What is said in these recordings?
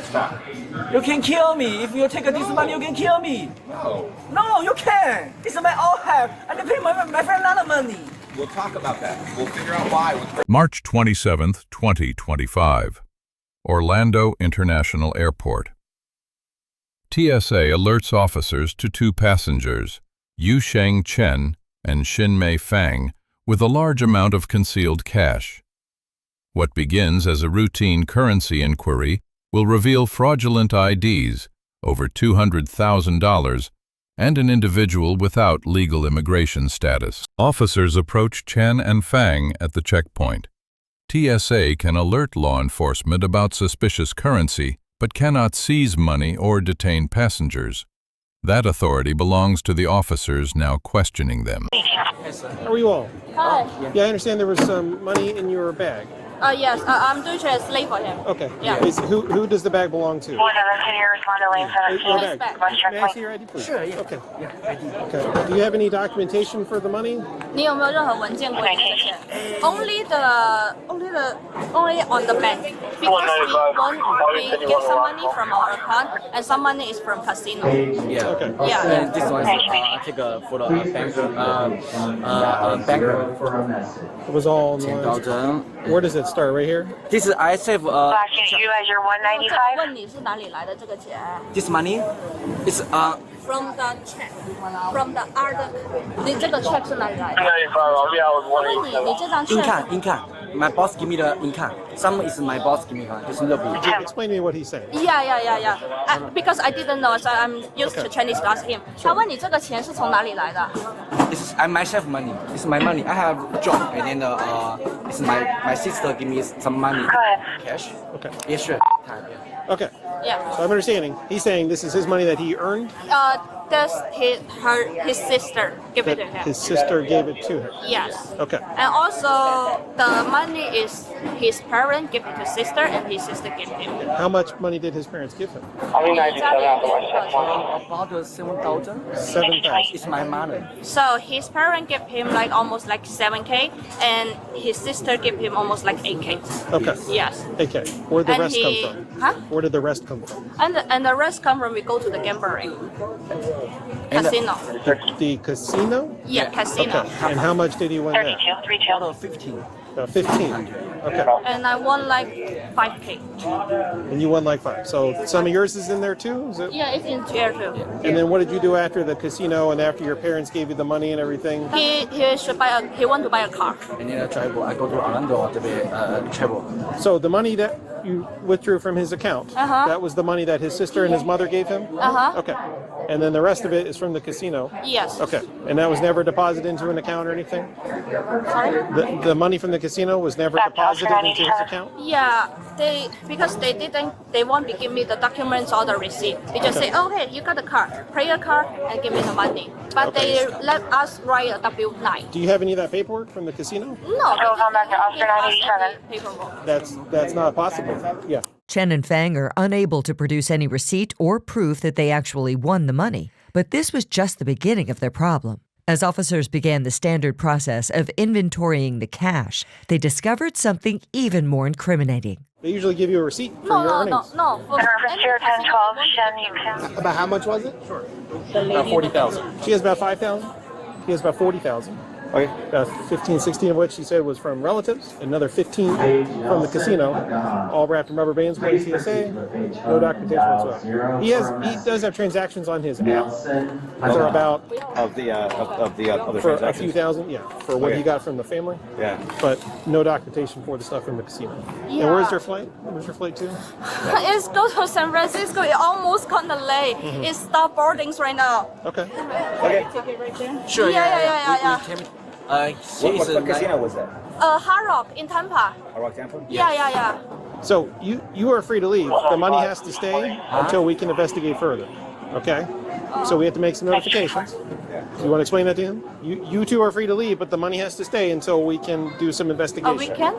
Stop. You can kill me. If you take this money, you can kill me. No. No, you can. This is my all have. I can pay my friend a lot of money. We'll talk about that. We'll figure out why. March 27th, 2025. Orlando International Airport. TSA alerts officers to two passengers, Yusheng Chen and Xinmei Fang, with a large amount of concealed cash. What begins as a routine currency inquiry will reveal fraudulent IDs, over $200,000, and an individual without legal immigration status. Officers approach Chen and Fang at the checkpoint. TSA can alert law enforcement about suspicious currency, but cannot seize money or detain passengers. That authority belongs to the officers now questioning them. How are you all? Hi. Yeah, I understand there was some money in your bag. Yes, I'm doing translate for him. Okay. Yeah. Who does the bag belong to? Your Your bag. May I see your ID, please? Sure, yeah. Okay. Yeah, ID. Okay. Do you have any documentation for the money? 你有没有任何文件归这个钱？Only on the bank because we get some money from our account and some money is from casino. Yeah. Okay. Yeah. And this one is I take for the bank It was all in the lines. 10,000. Where does it start? Right here? This is I save Flashing you as your 195. 问你是哪里来的这个钱 this money is？From the check, from the other. 你这个 check 是哪里来的？ 你这张 check income. My boss give me the income. Some is my boss give me 就是六笔。 Explain to me what he's saying. Yeah. Because I didn't know, so I'm used to Chinese to ask him. 他问你这个钱是从哪里来的？ This is myself money. This is my money. I have job and then this is my sister give me some money. Go ahead. Cash. Okay. Yeah, sure. Okay. Yeah. So I'm understanding. He's saying this is his money that he earned. That's his sister give it to him. His sister gave it to her. Yes. Okay. And also the money is his parent give it to sister and his sister give him. How much money did his parents give him? About 7,000. 7,000. It's my money. So his parent give him like almost like 7K and his sister give him almost like 8K. Okay. Yes. Okay. Where did the And rest come from? Huh? Where did the rest come from? And the rest come from we go to the gambling casino. The casino? Yeah, casino. Okay. And how much did he win there? 32. Out of 15. 15. Okay. And I won like 5K. And you won like 5. So some of yours is in there too? Is it? Yeah, it's in tier 2. And then what did you do after the casino and after your parents gave you the money and everything? He want to buy a car. And then I travel. I go to Orlando to be travel. So the money that you withdrew from his account, that was the money that his sister and his mother gave him? Okay. And then the rest of it is from the casino? Yes. Okay. And that was never deposited into an account or anything? Sorry? The money from the casino was never deposited into his account? Yeah, because they won't be give me the documents or the receipt. They just say, okay, you got the car, pay your car, and give me the money. But they let us write a W-9. Do you have any of that paperwork from the casino? No, they Come back to didn't Oscar give us 987. any paperwork. That's not possible. Yeah. Chen and Fang are unable to produce any receipt or proof that they actually won the money. But this was just the beginning of their problem. As officers began the standard process of inventorying the cash, they discovered something even more incriminating. They usually give you a receipt for your earnings. No. For Service any tier casino, 1012. they Shen, won't you give can. About how much was it? Sure. About 40,000. She has about 5,000? He has about 40,000. Okay. 15, 16 of which he said was from relatives, another 15 from the casino, all wrapped in rubber bands by TSA, no documentation whatsoever. He does have transactions on his app for about of the other for a transactions. few thousand, yeah, for what he got from the family. Yeah. But no documentation for the stuff from the casino. Yeah. And where's your flight? Where's your flight to? It's go to San Francisco. It almost gonna late. It's stop boardings right now. Okay. Okay. Sure. Yeah. What casino was that? Harrah in Tampa. Harrah, Tampa? Yeah. So you are free to leave. The money has to stay until we can investigate further. Okay? So we have to make some notifications. You want to explain that to him? You two are free to leave, but the money has to stay until we can do some investigation. A weekend?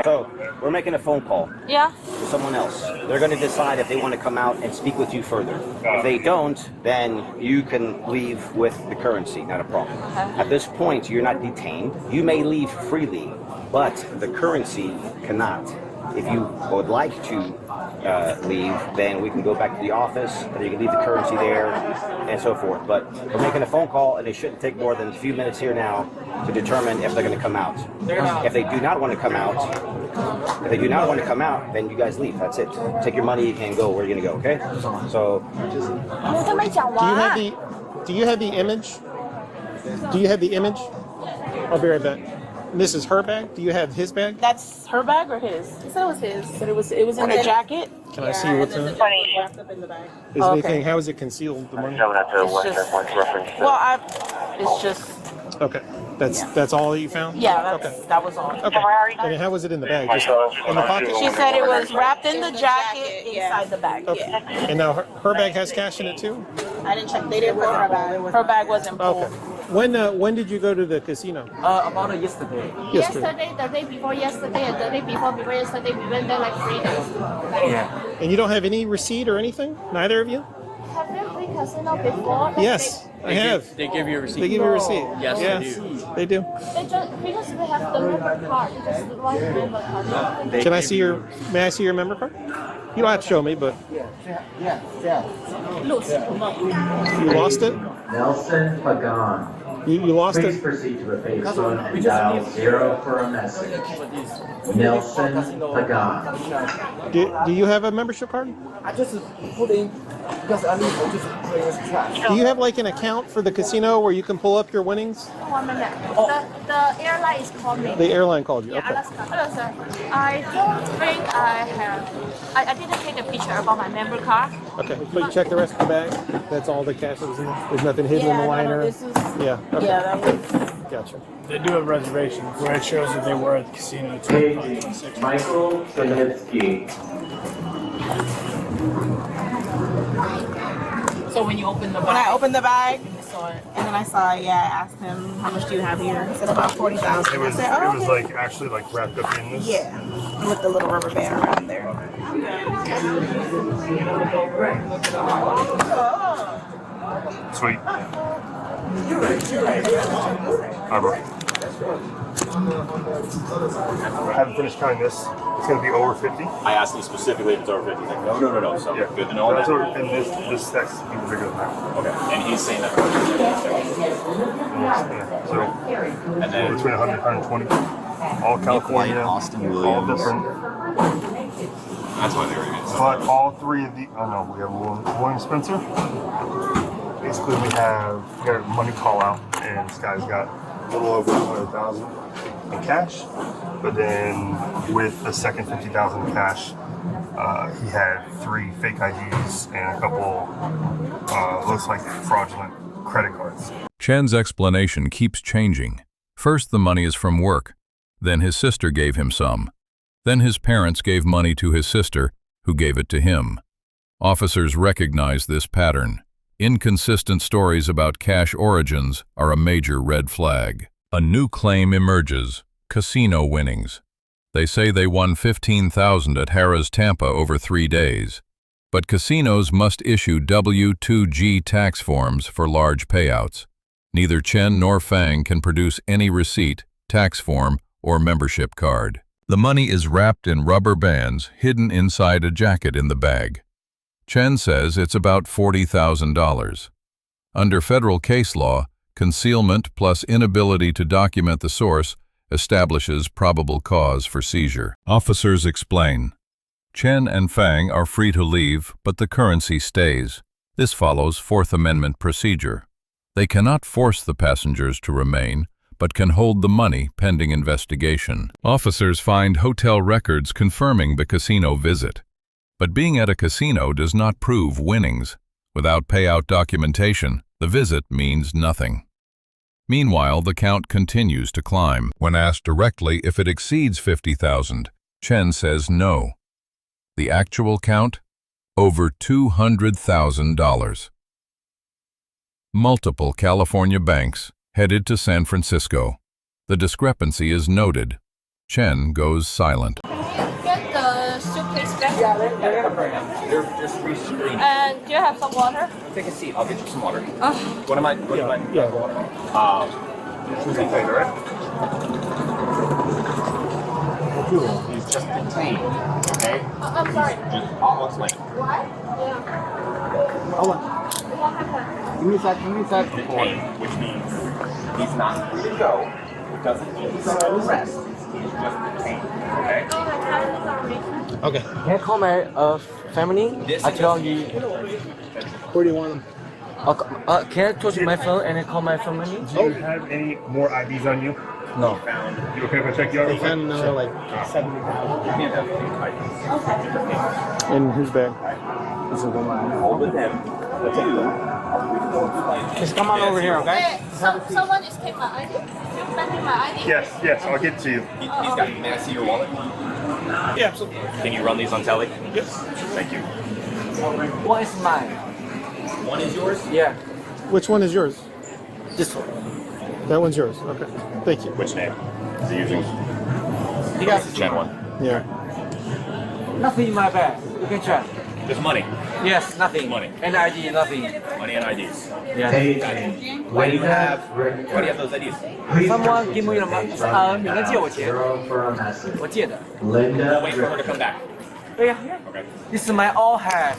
So we're making a phone call Yeah. to someone else. They're going to decide if they want to come out and speak with you further. If they don't, then you can leave with the currency, not a problem. At this point, you're not detained. You may leave freely, but the currency cannot If you would like to leave, then we can go back to the office, and you can leave the currency there, and so forth. But we're making a phone call, and it shouldn't take more than a few minutes here now to determine if they're going to come out. If they do not want to come out, then you guys leave. That's it. Take your money and go where you're going to go. Okay? So. Do you have the image? Do you have the image? I'll be right back. This is her bag. Do you have his bag? That's her bag or his? He said it was his. But it was in the jacket. Can I see what's in it? Wrapped up in the bag. Is anything? How is it concealed? The money? It's just. Okay. That's all that you found? Yeah, okay. That was all. Okay. And how was it in the bag? Just in the pocket? She said it was wrapped in the jacket inside the bag. Okay. Yeah. And now her bag has cash in it too? I didn't check. They didn't put her bag. Her bag wasn't full. Okay. When did you go to the casino? About yesterday. Yesterday, the day before yesterday, and the day before yesterday, we went there like 3 days. Yeah. And you don't have any receipt or anything? Neither of you? Have you been casino before? Yes, I have. They give you a receipt. They give you a receipt. Yes, yes, they do. They do. They just, because we have the member card. Because the one member card. Can I see your? May I see your member card? You don't have to show me, but Loose. you lost it. Nelson Pagan. You lost Please it. proceed to a Facebook and dial 0 for a message. Nelson Pagan. Do you have a membership card? I just put in because I need to just bring this trash. Do you have like an account for the casino where you can pull up your winnings? 1 minute. The airline is calling me. The airline called you. Yeah, Okay. Alaska. Hello, sir. I don't think I have. I didn't take a picture about my member card. Okay. But you check the rest of the bag. That's all the cash that was in there. There's nothing hidden in the liner. This is. Yeah. Okay. Yeah, that was. Gotcha. They do have reservations where it shows that they were at the casino. Paging Michael Sanitsky. So when you open the bag. When I opened the bag, I saw it, and then I saw it. Yeah, I asked him how much do you have here. He said about 40,000. It was like actually like wrapped up in this. Yeah, with the little rubber band around there. Sweet. Alright, bro. I haven't finished counting this. It's gonna be over 50. I asked him specifically if it's over 50. Like, no. So Yeah. good to know That's that. over, and this stack's even bigger than that. Okay. And he's saying that. Yeah. So And then between 100 and 120. All California, Austin all Williams. different. That's why they were even. But all three of the, oh no, we have William Spencer. Basically, we have money call out, and this guy's got a little over 200,000 in cash. But then with the second 50,000 in cash, he had 3 fake IDs and a couple, looks like fraudulent credit cards. Chen's explanation keeps changing. First, the money is from work. Then his sister gave him some. Then his parents gave money to his sister, who gave it to him. Officers recognize this pattern. Inconsistent stories about cash origins are a major red flag. A new claim emerges: casino winnings. They say they won $15,000 at Harrah's Tampa over 3 days. But casinos must issue W-2G tax forms for large payouts. Neither Chen nor Fang can produce any receipt, tax form, or membership card. The money is wrapped in rubber bands hidden inside a jacket in the bag. Chen says it's about $40,000. Under federal case law, concealment plus inability to document the source establishes probable cause for seizure. Officers explain. Chen and Fang are free to leave, but the currency stays. This follows Fourth Amendment procedure. They cannot force the passengers to remain, but can hold the money pending investigation. Officers find hotel records confirming the casino visit. But being at a casino does not prove winnings. Without payout documentation, the visit means nothing. Meanwhile, the count continues to climb. When asked directly if it exceeds $50,000, Chen says no. The actual count? Over $200,000. Multiple California banks headed to San Francisco. The discrepancy is noted. Chen goes silent. Get the suitcase back. Yeah, they're gonna bring them. They're just rescreened. And do you have some water? Take a seat. I'll get you some water. What am I? Yeah. just detained. Okay? I'm sorry. I'll explain it. Hold on. Give me a sec. Detained, which means he's not free to go. It doesn't mean he's under arrest. He's just detained. Okay? Okay. Can I call my family? I tell you. Where do you want them? Can I touch my phone and then call my family? Do you have any more IDs on you? No. You okay if I check you out? They found another like 70,000. In whose bag? Hold with him. Just come on over here, okay? Someone is taking my ID? You taking my ID? Yes, I'll get to you. He's got. May I see your wallet? Yeah, absolutely. Can you run these on telly? Yes. Thank you. What is mine? One is yours? Yeah. Which one is yours? This one. That one's yours. Okay. Thank you. Which name? Is he using? You got Chen one. Yeah. nothing in my bag. You can check. There's money. Yes, nothing. Money. And ID, nothing. Money and IDs. Yeah. Why do you have those IDs? Someone give me the money. 有人借我钱，我借的。 We'll wait for her to come back. 对呀。 Okay. This is my all have.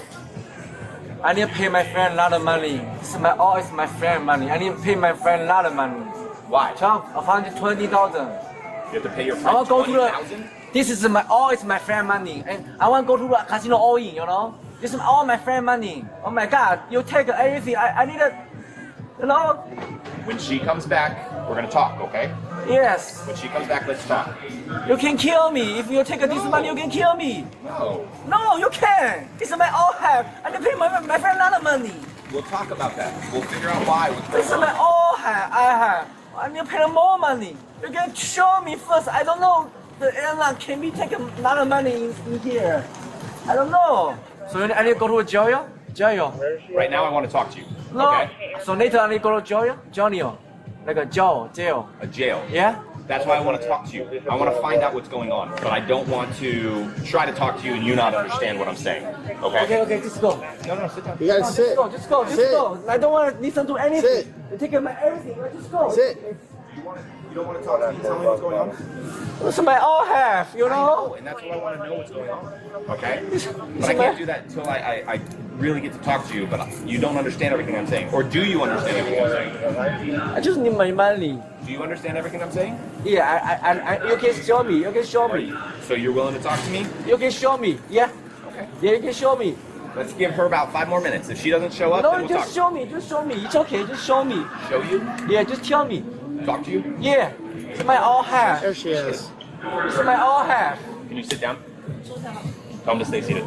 I need to pay my friend a lot of money. This is my all is my friend money. I need to pay my friend a lot of money. Why? 120,000. You have to pay your I friend want to go to the. 20,000? This is my all is my friend money, and I want to go to the casino all in. You know, this is all my friend money. Oh my God, you take everything. I need a, you know. When she comes back, we're gonna talk, okay? Yes. When she comes back, let's talk. You can kill me if you take this money. You can kill me. No. No, you can. This is my all have. I need to pay my friend a lot of money. We'll talk about that. We'll figure out why. This is my all have. I have. I need to pay more money. You can show me first. I don't know. The airline can we take a lot of money in here? I don't know. So I need to go to a jail? Jail. Right now, I want to talk to you. No. Okay? So later I need to go to jail? Jail. Like a jail. A jail. Yeah? That's why I want to talk to you. I want to find out what's going on, but I don't want to try to talk to you and you not understand what I'm saying. Okay? Okay, just go. No, sit down. You gotta sit. Just go. I don't want to listen to anything. Sit. You take my everything. Just go. Sit. You don't want to talk to me? Tell me what's going on? This is my all have, you know? And that's what I want to know what's going on. Okay? But I can't do that until I really get to talk to you, but you don't understand everything I'm saying. Or do you understand everything I'm saying? I just need my money. Do you understand everything I'm saying? Yeah, you can show me. So you're willing to talk to me? You can show me. Yeah. Okay. Yeah, you can show me. Let's give her about 5 more minutes. If she doesn't show up, No, then we'll just talk. show me. It's okay, just show me. Show you? Yeah, just tell me. Talk to you? Yeah. It's my all have. There she is. It's my all have. Can you sit down? Tell him to stay seated.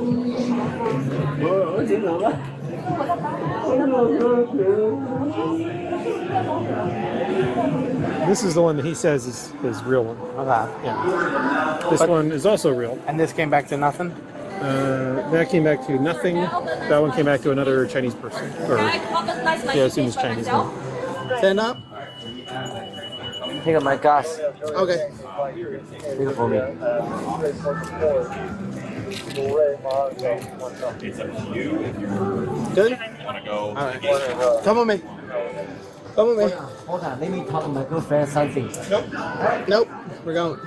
This is the one that he says is his real one. Okay. Yeah. This one is also real. And this came back to nothing? That came back to nothing. That one came back to another Chinese person. Or, yeah, I assume it's Chinese now. Stand up. Take my gas. Okay. Take it for me. It's up to you if you Good? want to go. All right. Come with me. Come with me. Hold on, let me talk to my girlfriend something. Nope. We're going.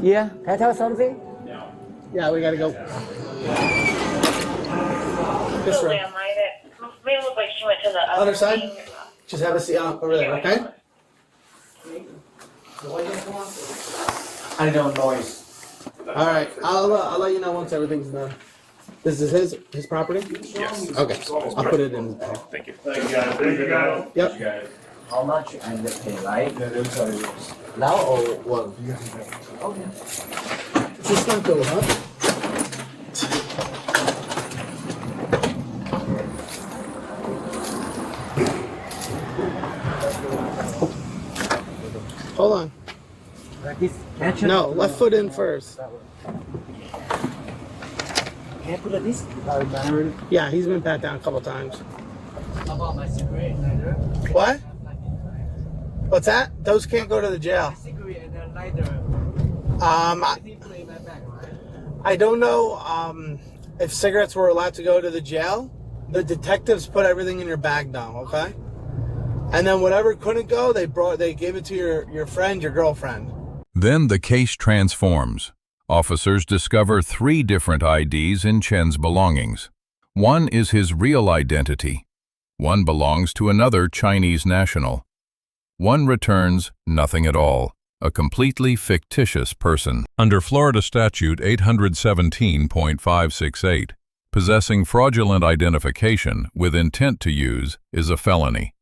Yeah, can I tell something? Yeah, we gotta go. This way. May look like she went to the Other side? Just have a seat over there, okay? I don't noise. All right. I'll let you know once everything's done. This is his property? Yes. Okay. I'll put it in his bag. Thank you. Thank you guys. Yep. How much and pay, right? Now or what? Okay. Just don't go, huh? Hold on. Like this. No, left foot in first. Can I put like this? Yeah, he's been pat down a couple times. How about my cigarette lighter? What? What's that? Those can't go to the jail. Cigarette and then lighter. I don't know if cigarettes were allowed to go to the jail. The detectives put everything in your bag now, okay? And then whatever couldn't go, they gave it to your friend, your girlfriend. Then the case transforms. Officers discover 3 different IDs in Chen's belongings. One is his real identity. One belongs to another Chinese national. One returns nothing at all, a completely fictitious person. Under Florida Statute 817.568, possessing fraudulent identification with intent to use is a felony.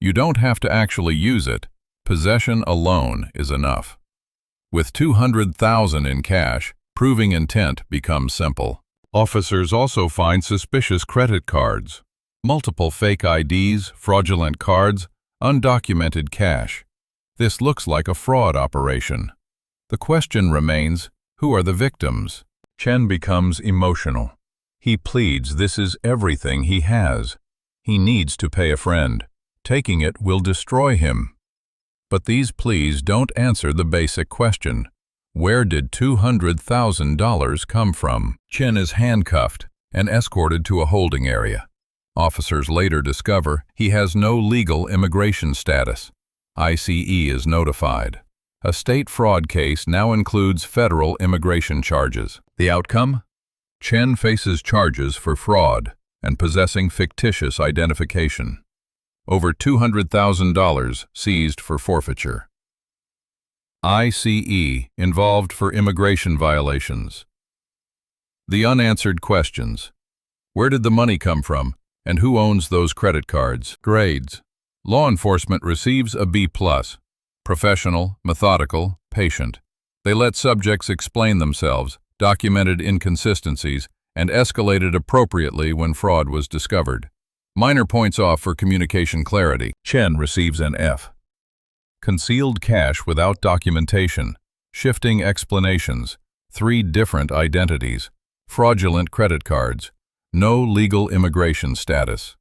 You don't have to actually use it. Possession alone is enough. With $200,000 in cash, proving intent becomes simple. Officers also find suspicious credit cards, multiple fake IDs, fraudulent cards, undocumented cash. This looks like a fraud operation. The question remains, who are the victims? Chen becomes emotional. He pleads this is everything he has. He needs to pay a friend. Taking it will destroy him. But these pleas don't answer the basic question. Where did $200,000 come from? Chen is handcuffed and escorted to a holding area. Officers later discover he has no legal immigration status. ICE is notified. A state fraud case now includes federal immigration charges. The outcome? Chen faces charges for fraud and possessing fictitious identification. Over $200,000 seized for forfeiture. ICE involved for immigration violations. The unanswered questions. Where did the money come from, and who owns those credit cards? Grades. Law enforcement receives a B+. Professional, methodical, patient. They let subjects explain themselves, documented inconsistencies, and escalated appropriately when fraud was discovered. Minor points off for communication clarity. Chen receives an F. Concealed cash without documentation, shifting explanations, 3 different identities, fraudulent credit cards, no legal immigration status.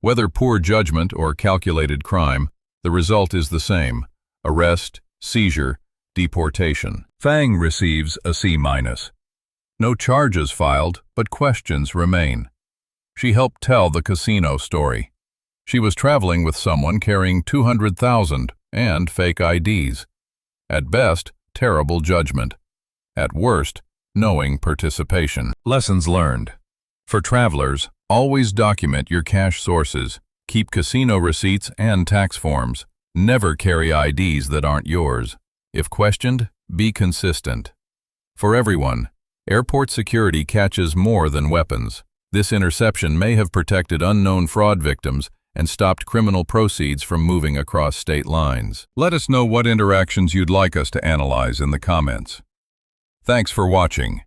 Whether poor judgment or calculated crime, the result is the same: arrest, seizure, deportation. Fang receives a C-. No charges filed, but questions remain. She helped tell the casino story. She was traveling with someone carrying $200,000 and fake IDs. At best, terrible judgment. At worst, knowing participation. Lessons learned. For travelers, always document your cash sources. Keep casino receipts and tax forms. Never carry IDs that aren't yours. If questioned, be consistent. For everyone, airport security catches more than weapons. This interception may have protected unknown fraud victims and stopped criminal proceeds from moving across state lines. Let us know what interactions you'd like us to analyze in the comments. Thanks for watching.